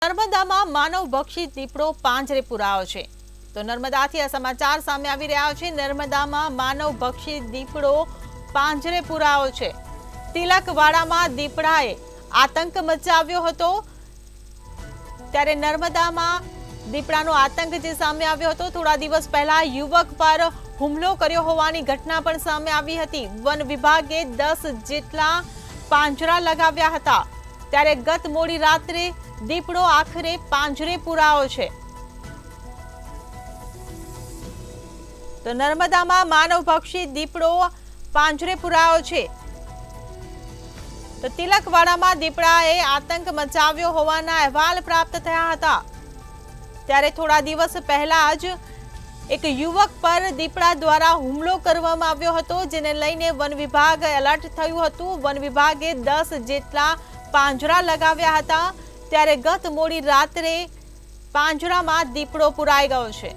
નર્મદામાં માનવભક્ષી દીપડો પાંજરે પુરાયો છે। તો નર્મદાથી આ સમાચાર સામે આવી રહ્યા છે। નર્મદામાં માનવભક્ષી દીપડો પાંજરે પુરાયો છે। તિલકવાડામાં દીપડાએ આતંક મચાવ્યો હતો। ત્યારે નર્મદામાં દીપડાનો આતંક જે સામે આવ્યો હતો। થોડા દિવસ પહેલા યુવક પર હુમલો કર્યો હોવાની ઘટના પણ સામે આવી હતી। વન વિભાગે 10 જેટલા પાંજરા લગાવ્યા હતા। ત્યારે ગત મોડી રાત્રે દીપડો આખરે પાંજરે પુરાયો છે। તો નર્મદામાં માનવભક્ષી દીપડો પાંજરે પુરાયો છે। તો તિલકવાડામાં દીપડાએ આતંક મચાવ્યો હોવાના અહેવાલ પ્રાપ્ત થયા હતા। ત્યારે થોડા દિવસ પહેલા જ એક યુવક પર દીપડા દ્વારા હુમલો કરવામાં આવ્યો હતો, જેને લઈને વન વિભાગ એલર્ટ થયું હતું। વન વિભાગે 10 જેટલા પાંજરા લગાવ્યા હતા। ત્યારે ગત મોડી રાત્રે પાંજરામાં દીપડો પુરાઈ ગયો છે।